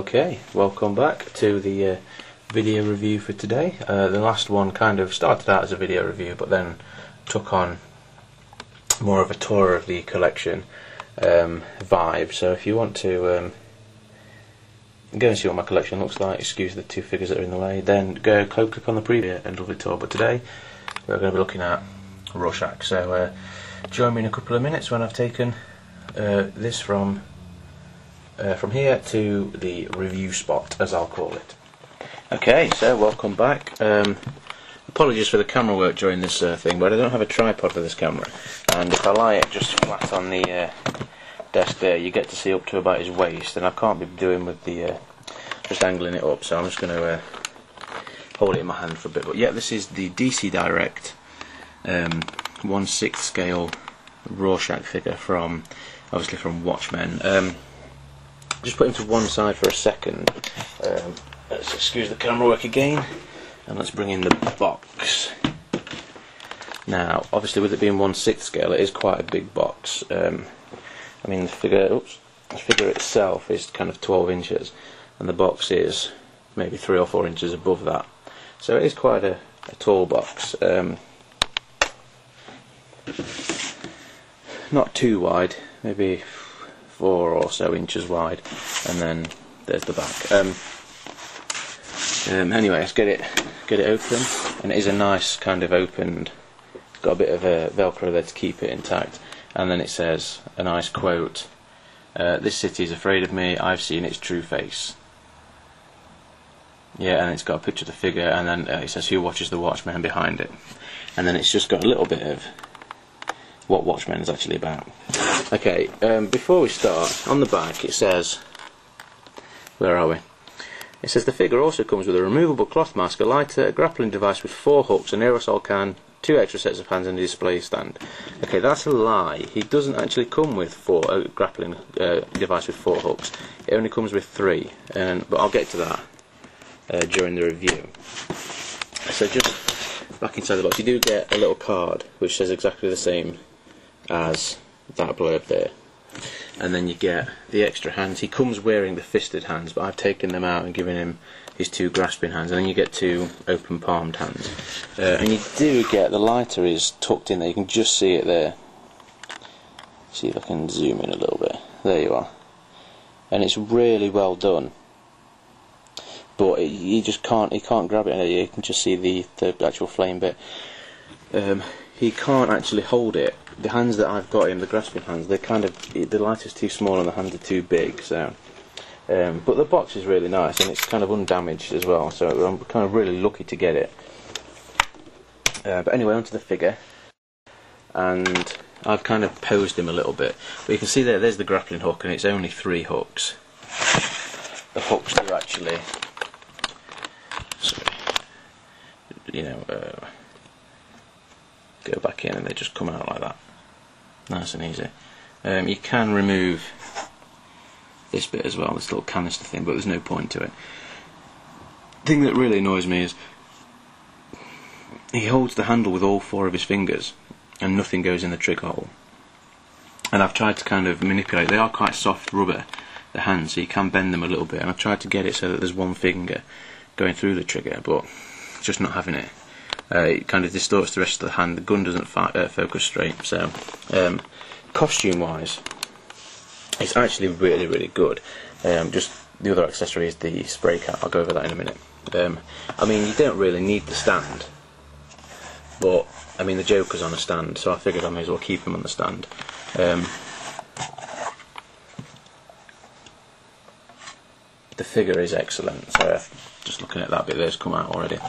Okay, welcome back to the video review for today. The last one kind of started out as a video review but then took on more of a tour of the collection vibe. So if you want to go and see what my collection looks like, excuse the two figures that are in the way, then go click on the preview and lovely tour. But today we're going to be looking at Rorschach. So join me in a couple of minutes when I've taken this from here to the review spot, as I'll call it. Okay, so welcome back. Apologies for the camera work during this thing, but I don't have a tripod for this camera, and if I lie it just flat on the desk there, you get to see up to about his waist, and I can't be doing with the just angling it up, so I'm just going to hold it in my hand for a bit. But yeah, this is the DC Direct 1/6 scale Rorschach figure from, obviously from Watchmen. Just put him to one side for a second. Let's excuse the camera work again, and let's bring in the box. Now, obviously, with it being 1/6 scale, it is quite a big box. I mean, the figure itself is kind of 12 inches, and the box is maybe 3 or 4 inches above that. So it is quite a tall box. Not too wide, maybe 4 or so inches wide, and then there's the back. Anyway, let's get it open, and it is a nice kind of opened. It's got a bit of a Velcro there to keep it intact, and then it says a nice quote: "This city is afraid of me. I've seen its true face." Yeah, and it's got a picture of the figure, and then it says "Who watches the Watchmen" behind it, and then it's just got a little bit of what Watchmen is actually about. Okay, before we start, on the back it says, where are we? It says the figure also comes with a removable cloth mask, a lighter, a grappling device with 4 hooks, an aerosol can, 2 extra sets of hands, and a display stand. Okay, that's a lie. He doesn't actually come with a grappling device with 4 hooks. It only comes with 3, but I'll get to that during the review. So just back inside the box, you do get a little card which says exactly the same as that blurb there, and then you get the extra hands. He comes wearing the fisted hands, but I've taken them out and given him his 2 grasping hands, and then you get 2 open palmed hands, and you do get the lighter is tucked in there. You can just see it there. See if I can zoom in a little bit. There you are, and it's really well done, but he can't grab it. You can just see the actual flame bit. He can't actually hold it. The hands that I've got him, the grasping hands, they're kind of, the lighter's too small and the hands are too big. So, but the box is really nice, and it's kind of undamaged as well. So I'm kind of really lucky to get it. But anyway, onto the figure, and I've kind of posed him a little bit. But you can see there's the grappling hook, and it's only 3 hooks. The hooks are actually, go back in, and they just come out like that, nice and easy. You can remove this bit as well, this little canister thing, but there's no point to it. The thing that really annoys me is he holds the handle with all 4 of his fingers, and nothing goes in the trigger hole. And I've tried to kind of manipulate. They are quite soft rubber, the hands, so you can bend them a little bit, and I've tried to get it so that there's 1 finger going through the trigger, but it's just not having it. It kind of distorts the rest of the hand. The gun doesn't focus straight. So, costume wise, it's actually really, really good. Just the other accessory is the spray cap. I'll go over that in a minute. I mean, you don't really need the stand, but I mean, the Joker's on a stand, so I figured I may as well keep him on the stand. The figure is excellent. So, just looking at that bit there's come out already.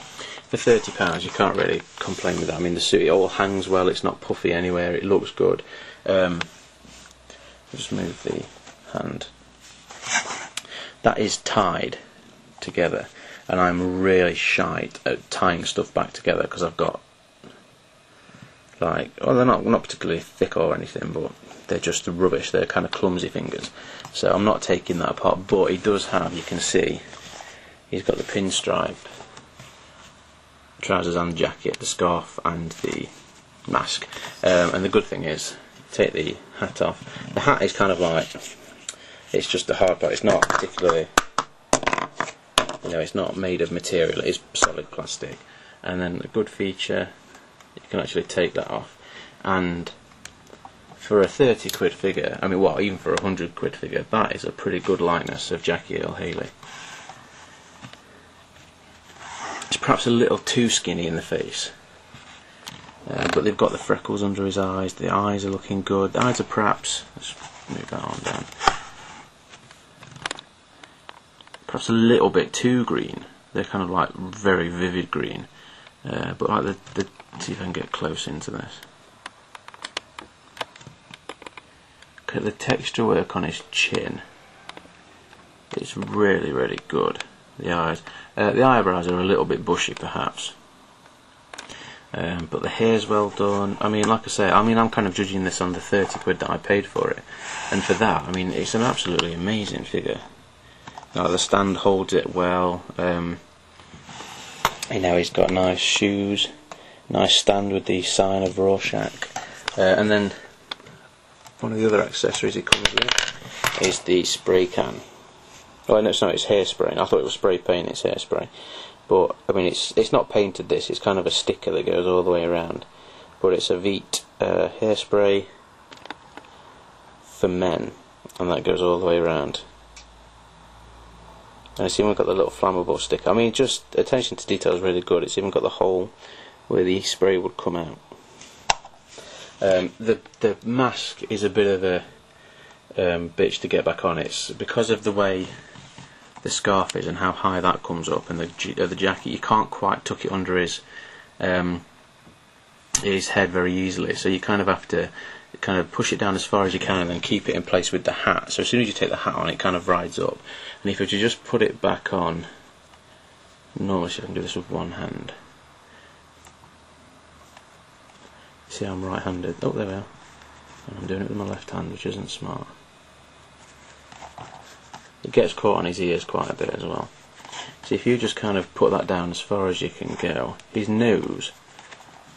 For £30 you can't really complain with that. I mean, the suit, it all hangs well, it's not puffy anywhere, it looks good. Just move the hand. That is tied together, and I'm really shite at tying stuff back together because I've got, like, well, they're not particularly thick or anything, but they're just rubbish. They're kind of clumsy fingers, so I'm not taking that apart. But he does have, you can see, he's got the pinstripe trousers and jacket, the scarf and the mask, and the good thing is, take the hat off. The hat is kind of like, it's just a hard part. It's not particularly You know, it's not made of material, it's solid plastic. And then a good feature, you can actually take that off, and for a 30 quid figure, I mean, what, even for a 100 quid figure, that is a pretty good likeness of Jackie Earle Haley. It's perhaps a little too skinny in the face, but they've got the freckles under his eyes. The eyes are looking good. The eyes are perhaps, let's move that on down, perhaps a little bit too green. They're kind of like very vivid green, but like the see if I can get close into this. Look at the texture work on his chin. It's really, really good. The eyes, the eyebrows are a little bit bushy perhaps, but the hair's well done. I mean, like I say, I mean, I'm kind of judging this on the 30 quid that I paid for it, and for that, I mean, it's an absolutely amazing figure. The stand holds it well. You know, he's got nice shoes, nice stand with the sign of Rorschach, and then one of the other accessories it comes with is the spray can. Oh no, it's not, it's hairspray. I thought it was spray paint, it's hairspray. But I mean, it's not painted. This, it's kind of a sticker that goes all the way around. But it's a Veet hairspray for men, and that goes all the way around. And it's even got the little flammable sticker. I mean, just attention to detail is really good. It's even got the hole where the spray would come out. The mask is a bit of a bitch to get back on. It's because of the way the scarf is and how high that comes up, and the jacket, you can't quite tuck it under his head very easily. So you kind of have to kind of push it down as far as you can and then keep it in place with the hat. So as soon as you take the hat on, it kind of rides up. And if you were to just put it back on, normally I can do this with one hand. See, I'm right-handed. Oh, there we are. And I'm doing it with my left hand, which isn't smart. It gets caught on his ears quite a bit as well. So if you just kind of put that down as far as you can go, his nose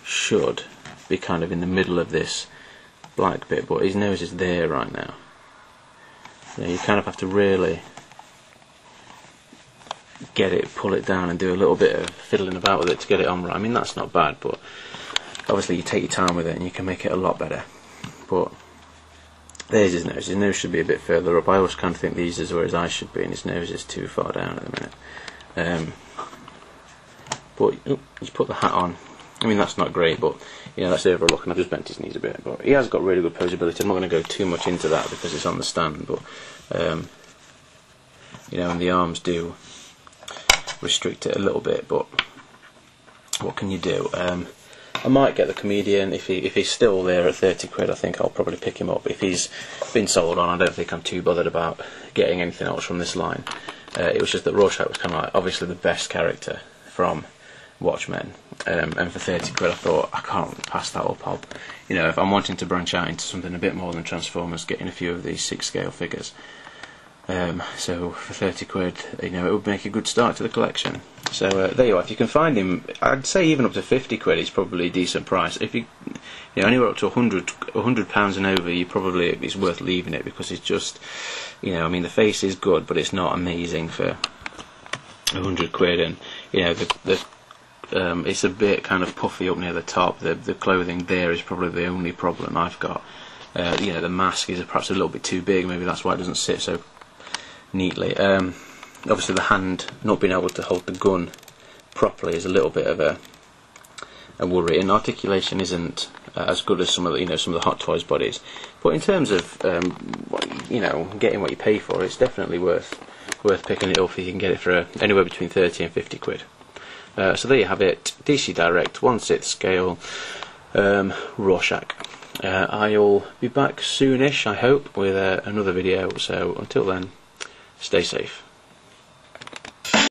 should be kind of in the middle of this black bit, but his nose is there right now. You kind of have to really get it, pull it down, and do a little bit of fiddling about with it to get it on right. I mean, that's not bad, but obviously you take your time with it and you can make it a lot better. But there's his nose. His nose should be a bit further up. I always kind of think these is where his eyes should be, and his nose is too far down at the minute. But you put the hat on. I mean, that's not great, but you know, that's the overall look, and I've just bent his knees a bit. But he has got really good posability. I'm not going to go too much into that because it's on the stand, but you know, and the arms do restrict it a little bit. But what can you do? I might get the comedian if he's still there at 30 quid. I think I'll probably pick him up. If he's been sold on, I don't think I'm too bothered about getting anything else from this line. It was just that Rorschach was kind of like obviously the best character from Watchmen, and for 30 quid I thought I can't pass that up. You know, if I'm wanting to branch out into something a bit more than Transformers, getting a few of these 6-scale figures. So for 30 quid, you know, it would make a good start to the collection. So there you are. If you can find him, I'd say even up to 50 quid, it's probably a decent price. If you know, anywhere up to 100 pounds and over, you probably it's worth leaving it, because it's just, you know, I mean, the face is good, but it's not amazing for 100 quid, and you know, it's a bit kind of puffy up near the top. The clothing there is probably the only problem I've got. You know, the mask is perhaps a little bit too big. Maybe that's why it doesn't sit so neatly. Obviously, the hand not being able to hold the gun properly is a little bit of a worry. And articulation isn't as good as some of the some of the Hot Toys bodies. But in terms of you know, getting what you pay for, it's definitely worth picking it up if you can get it for anywhere between 30 and 50 quid. So there you have it, DC Direct 1/6 scale Rorschach. I'll be back soonish, I hope, with another video, so until then, stay safe.